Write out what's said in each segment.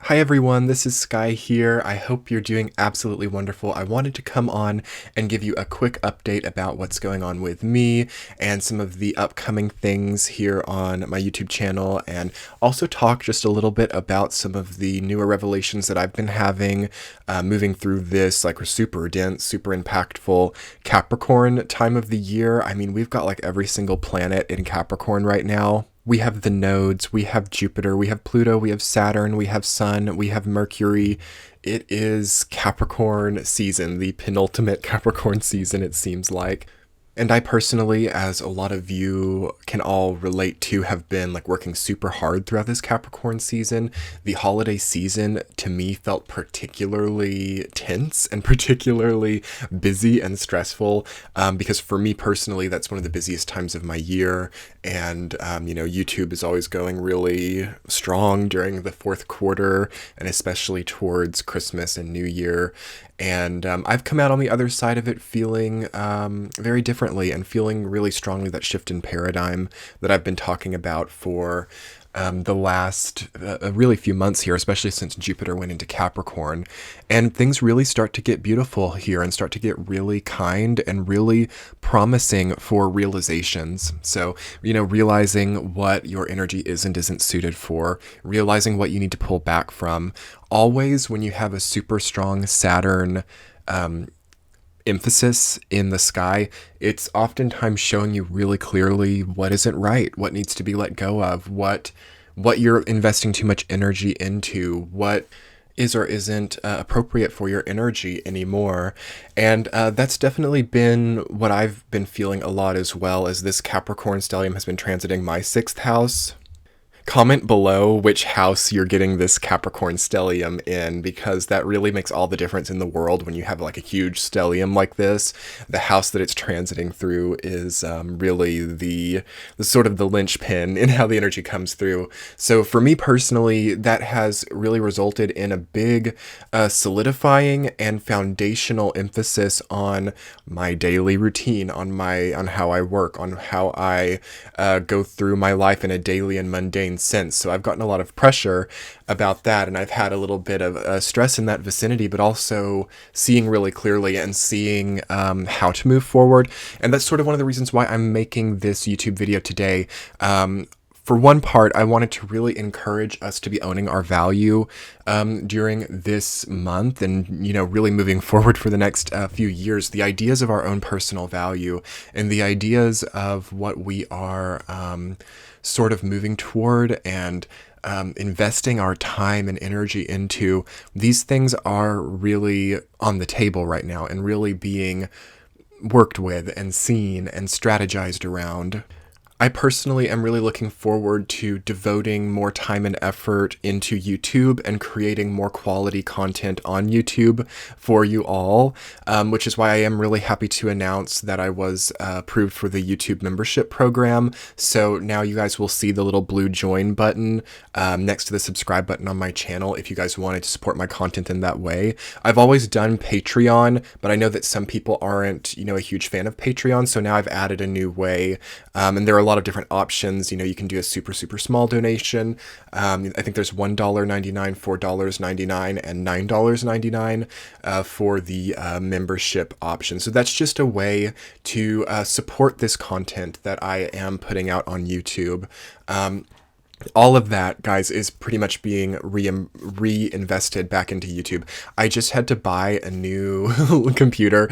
Hi everyone, this is Sky here. I hope you're doing absolutely wonderful. I wanted to come on and give you a quick update about what's going on with me and some of the upcoming things here on my YouTube channel, and also talk just a little bit about some of the newer revelations that I've been having moving through this like super dense, super impactful Capricorn time of the year. I mean, we've got like every single planet in Capricorn right now. We have the nodes, we have Jupiter, we have Pluto, we have Saturn, we have Sun, we have Mercury. It is Capricorn season, the penultimate Capricorn season, it seems like. And I personally, as a lot of you can all relate to, have been like working super hard throughout this Capricorn season. The holiday season to me felt particularly tense and particularly busy and stressful, because for me personally, that's one of the busiest times of my year. And, YouTube is always going really strong during the fourth quarter and especially towards Christmas and New Year. And I've come out on the other side of it feeling very differently and feeling really strongly that shift in paradigm that I've been talking about for the last really few months here, especially since Jupiter went into Capricorn. And things really start to get beautiful here and start to get really kind and really promising for realizations. So, realizing what your energy is and isn't suited for, realizing what you need to pull back from. Always when you have a super strong Saturn emphasis in the sky, it's oftentimes showing you really clearly what isn't right, what needs to be let go of, what you're investing too much energy into, what is or isn't appropriate for your energy anymore. And that's definitely been what I've been feeling a lot, as well as this Capricorn stellium has been transiting my sixth house. Comment below which house you're getting this Capricorn stellium in, because that really makes all the difference in the world when you have like a huge stellium like this. The house that it's transiting through is really the sort of the linchpin in how the energy comes through. So for me personally, that has really resulted in a big solidifying and foundational emphasis on my daily routine, on how I work, on how I go through my life in a daily and mundane sense. So I've gotten a lot of pressure about that, and I've had a little bit of stress in that vicinity, but also seeing really clearly and seeing how to move forward. And that's sort of one of the reasons why I'm making this YouTube video today. For one part, I wanted to really encourage us to be owning our value during this month and, really moving forward for the next few years. The ideas of our own personal value and the ideas of what we are sort of moving toward and investing our time and energy into. These things are really on the table right now and really being worked with and seen and strategized around. I personally am really looking forward to devoting more time and effort into YouTube and creating more quality content on YouTube for you all, which is why I am really happy to announce that I was approved for the YouTube membership program. So now you guys will see the little blue join button next to the subscribe button on my channel if you guys wanted to support my content in that way. I've always done Patreon, but I know that some people aren't, a huge fan of Patreon, so now I've added a new way, and there are a lot of different options. You can do a super small donation. I think there's $1.99, $4.99, and $9.99 for the membership option. So that's just a way to support this content that I am putting out on YouTube. All of that, guys, is pretty much being reinvested back into YouTube. I just had to buy a new computer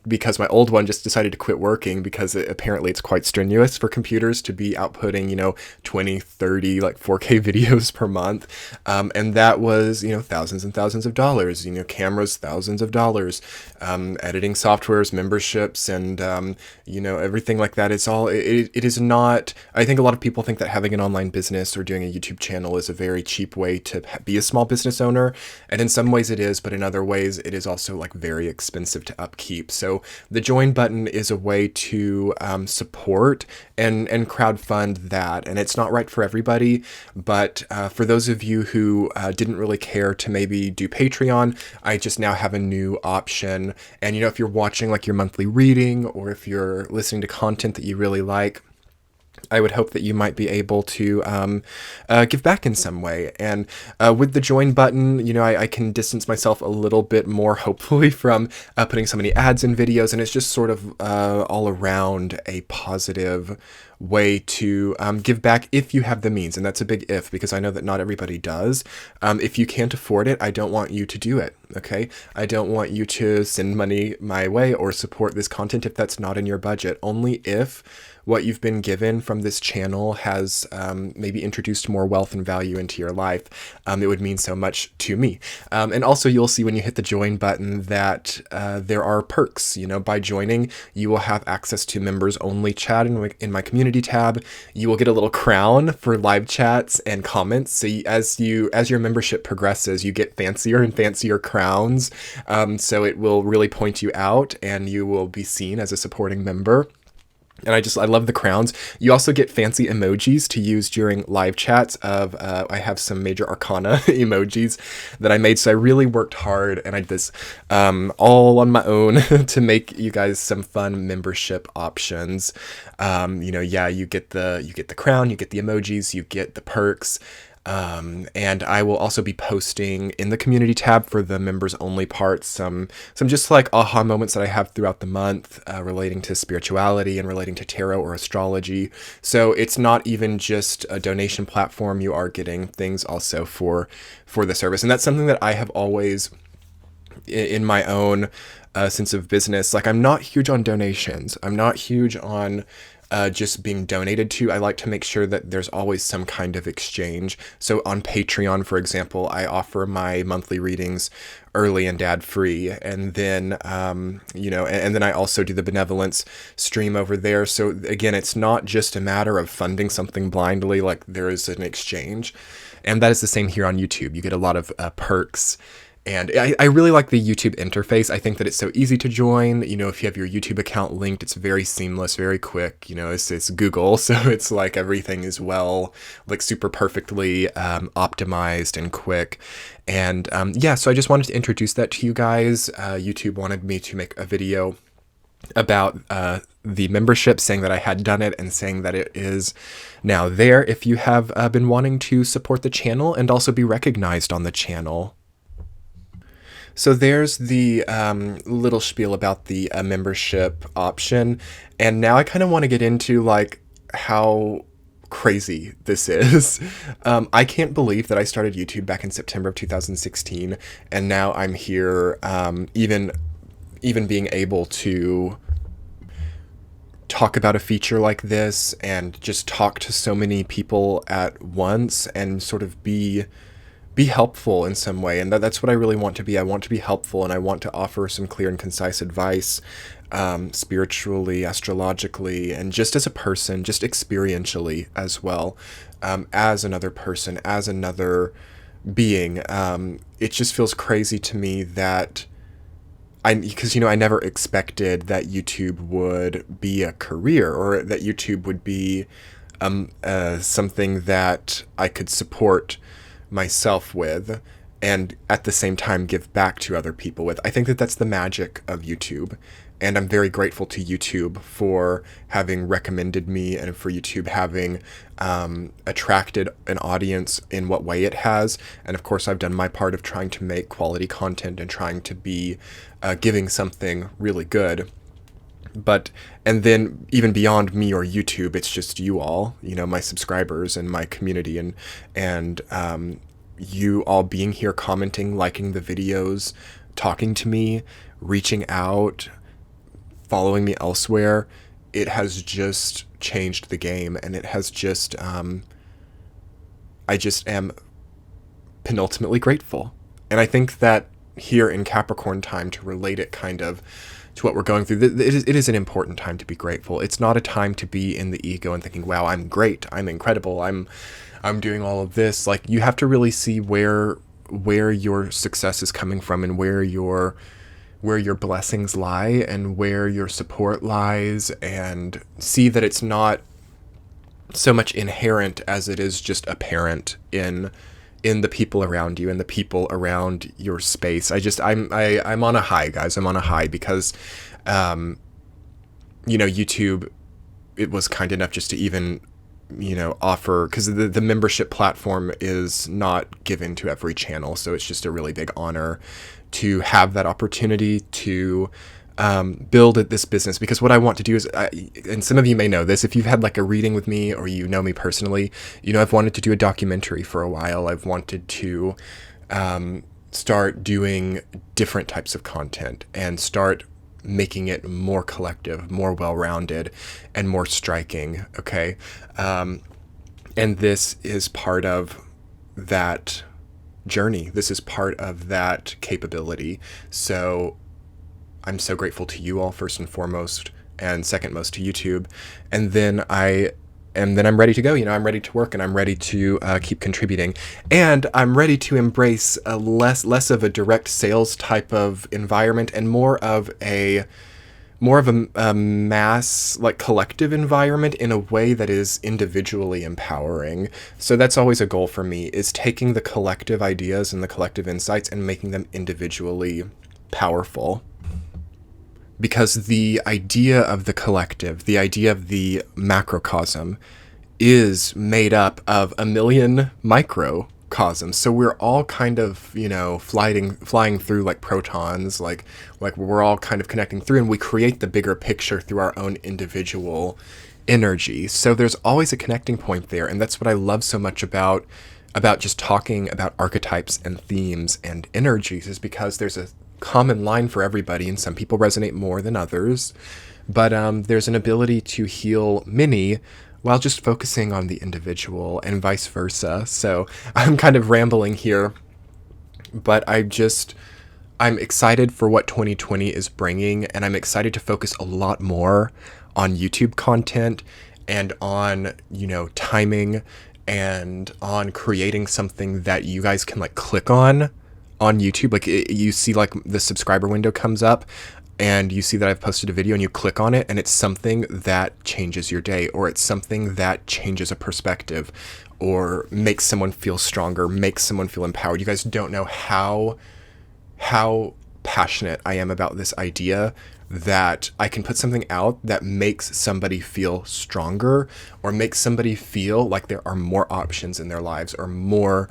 because my old one just decided to quit working because apparently it's quite strenuous for computers to be outputting, 20, 30, like 4K videos per month. And that was, thousands and thousands of dollars, cameras, thousands of dollars, editing softwares, memberships, and, everything like that. It is not, I think a lot of people think that having an online business or doing a YouTube channel is a very cheap way to be a small business owner. And in some ways it is, but in other ways it is also like very expensive to upkeep. So the join button is a way to support and crowdfund that. And it's not right for everybody, but for those of you who didn't really care to maybe do Patreon, I just now have a new option. And if you're watching like your monthly reading, or if you're listening to content that you really like, I would hope that you might be able to give back in some way. And with the join button, I can distance myself a little bit more, hopefully, from putting so many ads in videos. And it's just sort of all around a positive way to give back if you have the means. And that's a big if, because I know that not everybody does. If you can't afford it, I don't want you to do it. Okay. I don't want you to send money my way or support this content if that's not in your budget. Only if what you've been given from this channel has maybe introduced more wealth and value into your life, it would mean so much to me. And also you'll see when you hit the join button that there are perks. By joining, you will have access to members only chat in my community tab. You will get a little crown for live chats and comments. So as your membership progresses, you get fancier and fancier crowns. So it will really point you out and you will be seen as a supporting member. And I love the crowns. You also get fancy emojis to use during live chats I have some major arcana emojis that I made. So I really worked hard and I did this all on my own to make you guys some fun membership options. You get the crown, you get the emojis, you get the perks. And I will also be posting in the community tab for the members only parts, some just like aha moments that I have throughout the month, relating to spirituality and relating to tarot or astrology. So it's not even just a donation platform. You are getting things also for the service. And that's something that I have always in my own sense of business. Like, I'm not huge on donations. I'm not huge on just being donated to. I like to make sure that there's always some kind of exchange. So on Patreon, for example, I offer my monthly readings early and ad-free, and then and then I also do the benevolence stream over there. So again, it's not just a matter of funding something blindly. Like, there is an exchange, and that is the same here on YouTube. You get a lot of perks. And I really like the YouTube interface. I think that it's so easy to join. If you have your YouTube account linked, it's very seamless, very quick. It's Google, so it's like everything is super perfectly optimized and quick. And so I just wanted to introduce that to you guys. YouTube wanted me to make a video about the membership, saying that I had done it and saying that it is now there if you have been wanting to support the channel and also be recognized on the channel. So there's the little spiel about the membership option. And now I kind of want to get into how crazy this is. I can't believe that I started YouTube back in September of 2016. And now I'm here even being able to talk about a feature like this and just talk to so many people at once and sort of be helpful in some way. And that's what I really want to be. I want to be helpful, and I want to offer some clear and concise advice, spiritually, astrologically, and just as a person, just experientially as well, as another person, as another being. It just feels crazy to me that because I never expected that YouTube would be a career, or that YouTube would be something that I could support myself with and at the same time give back to other people with. I think that that's the magic of YouTube, and I'm very grateful to YouTube for having recommended me and for YouTube having attracted an audience in what way it has. And of course, I've done my part of trying to make quality content and trying to be giving something really good. And then even beyond me or YouTube, it's just you all, my subscribers and my community, and you all being here, commenting, liking the videos, talking to me, reaching out, following me elsewhere. It has just changed the game, and it has just, I just am penultimately grateful. And I think that here in Capricorn time, to relate it kind of to what we're going through, it is an important time to be grateful. It's not a time to be in the ego and thinking, wow, I'm great, I'm incredible, I'm doing all of this. Like, you have to really see where your success is coming from, and where your blessings lie, and where your support lies, and see that it's not so much inherent as it is just apparent in the people around you and the people around your space. I'm on a high, guys. I'm on a high because, YouTube, it was kind enough just to even offer, because the membership platform is not given to every channel. So it's just a really big honor to have that opportunity to build this business, because what I want to do is, and some of you may know this, if you've had like a reading with me or you know me personally, I've wanted to do a documentary for a while. I've wanted to start doing different types of content and start making it more collective, more well-rounded, and more striking. Okay. And this is part of that journey. This is part of that capability. So I'm so grateful to you all, first and foremost, and second most to YouTube. And then I'm ready to go. I'm ready to work, and I'm ready to keep contributing, and I'm ready to embrace a less of a direct sales type of environment and more of a mass, like, collective environment in a way that is individually empowering. So that's always a goal for me, is taking the collective ideas and the collective insights and making them individually powerful. Because the idea of the collective, the idea of the macrocosm, is made up of a million microcosms. So we're all kind of, flying through like protons, like we're all kind of connecting through, and we create the bigger picture through our own individual energy. So there's always a connecting point there, and that's what I love so much about just talking about archetypes and themes and energies, is because there's a common line for everybody, and some people resonate more than others, but there's an ability to heal many while just focusing on the individual, and vice versa. So I'm kind of rambling here, but I'm excited for what 2020 is bringing, and I'm excited to focus a lot more on YouTube content and on, timing, and on creating something that you guys can like click on YouTube. Like, you see like the subscriber window comes up, and you see that I've posted a video, and you click on it, and it's something that changes your day, or it's something that changes a perspective, or makes someone feel stronger, makes someone feel empowered. You guys don't know how passionate I am about this idea that I can put something out that makes somebody feel stronger, or makes somebody feel like there are more options in their lives, or more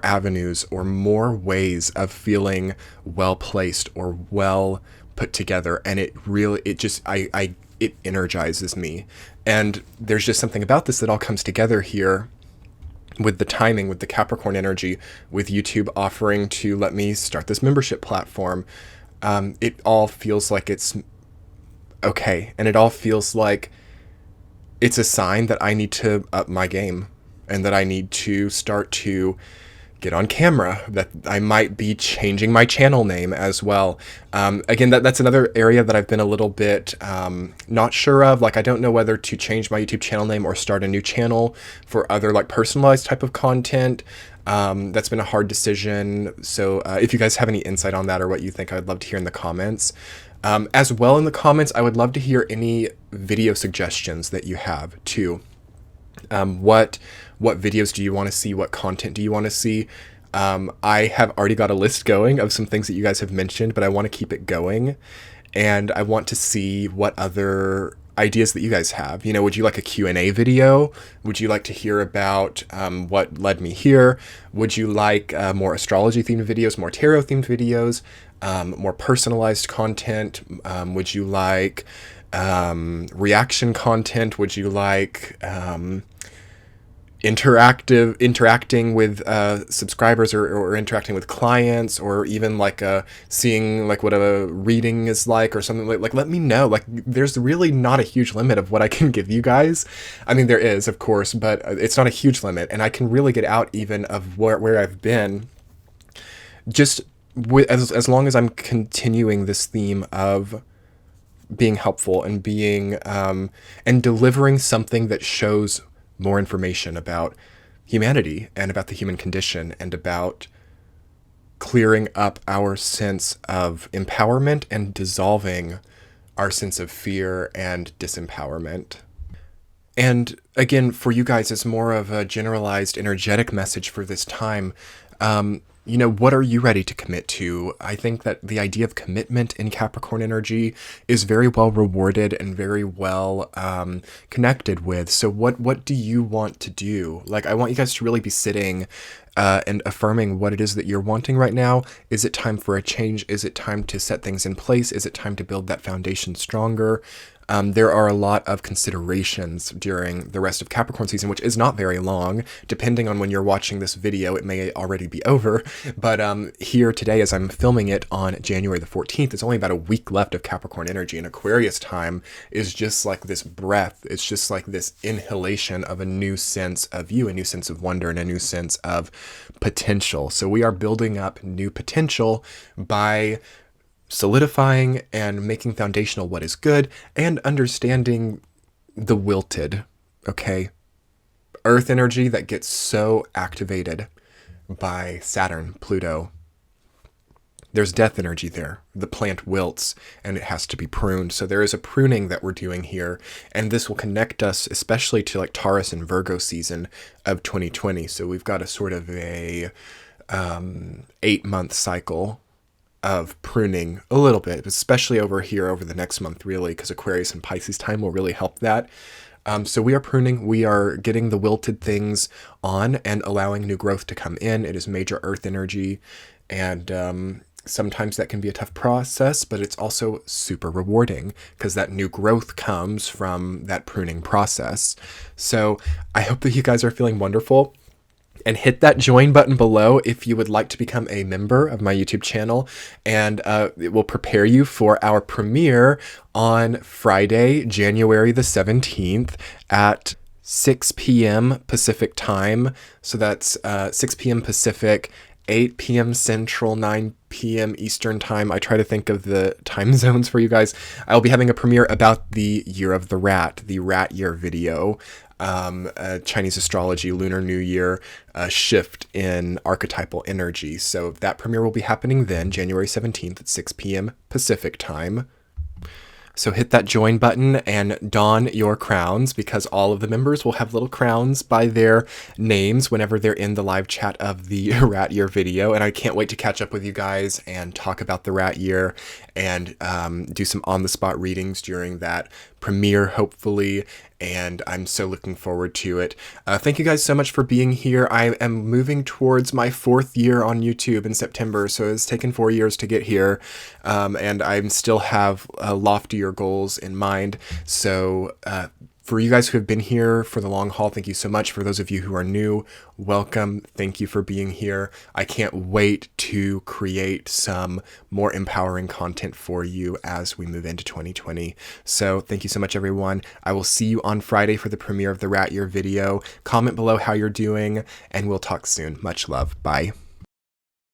avenues, or more ways of feeling well placed or well put together. And it energizes me. And there's just something about this that all comes together here with the timing, with the Capricorn energy, with YouTube offering to let me start this membership platform. It all feels like it's okay. And it all feels like it's a sign that I need to up my game, and that I need to start to get on camera, that I might be changing my channel name as well. Again, that's another area that I've been a little bit not sure of. Like, I don't know whether to change my YouTube channel name or start a new channel for other like personalized type of content. That's been a hard decision. So if you guys have any insight on that, or what you think, I'd love to hear in the comments. As well, in the comments, I would love to hear any video suggestions that you have too. What videos do you want to see? What content do you want to see? I have already got a list going of some things that you guys have mentioned, but I want to keep it going, and I want to see what other ideas that you guys have. Would you like a Q&A video? Would you like to hear about what led me here? Would you like more astrology themed videos, more tarot themed videos, more personalized content? Would you like reaction content? Would you like interacting with subscribers, or interacting with clients, or even like seeing like what a reading is like, or something like let me know. Like, there's really not a huge limit of what I can give you guys. I mean, there is, of course, but it's not a huge limit, and I can really get out even of where I've been, just as long as I'm continuing this theme of being helpful and being and delivering something that shows more information about humanity, and about the human condition, and about clearing up our sense of empowerment and dissolving our sense of fear and disempowerment. And again, for you guys, it's more of a generalized energetic message for this time. What are you ready to commit to? I think that the idea of commitment in Capricorn energy is very well rewarded and very well connected with. So what do you want to do? Like, I want you guys to really be sitting and affirming what it is that you're wanting right now. Is it time for a change? Is it time to set things in place? Is it time to build that foundation stronger? There are a lot of considerations during the rest of Capricorn season, which is not very long. Depending on when you're watching this video, it may already be over. But here today, as I'm filming it on January the 14th, it's only about a week left of Capricorn energy. And Aquarius time is just like this breath. It's just like this inhalation of a new sense of you, a new sense of wonder, and a new sense of potential. So we are building up new potential by solidifying and making foundational what is good and understanding the wilted, okay? Earth energy that gets so activated by Saturn, Pluto. There's death energy there. The plant wilts and it has to be pruned. So there is a pruning that we're doing here. And this will connect us especially to like Taurus and Virgo season of 2020. So we've got a sort of a 8-month cycle of pruning a little bit, especially over here over the next month, really, because Aquarius and Pisces time will really help that. So we are pruning, we are getting the wilted things on and allowing new growth to come in. It is major earth energy, and sometimes that can be a tough process, but it's also super rewarding because that new growth comes from that pruning process. So I hope that you guys are feeling wonderful. And hit that join button below if you would like to become a member of my YouTube channel. And it will prepare you for our premiere on Friday, January the 17th at 6 p.m. Pacific time. So that's 6 p.m. Pacific, 8 p.m. Central, 9 p.m. Eastern time. I try to think of the time zones for you guys. I'll be having a premiere about the Year of the Rat, the Rat Year video. Chinese astrology, Lunar New Year, shift in archetypal energy. So that premiere will be happening then, January 17th at 6 p.m. Pacific time. So hit that join button and don your crowns, because all of the members will have little crowns by their names whenever they're in the live chat of the Rat Year video. And I can't wait to catch up with you guys and talk about the Rat Year and do some on-the-spot readings during that premiere, hopefully. And I'm so looking forward to it. Thank you guys so much for being here. I am moving towards my 4th year on YouTube in September, so it's taken 4 years to get here, and I still have loftier goals in mind. So for you guys who have been here for the long haul, thank you so much. For those of you who are new, welcome. Thank you for being here. I can't wait to create some more empowering content for you as we move into 2020. So thank you so much, everyone. I will see you on Friday for the premiere of the Rat Year video. Comment below how you're doing, and we'll talk soon. Much love. Bye.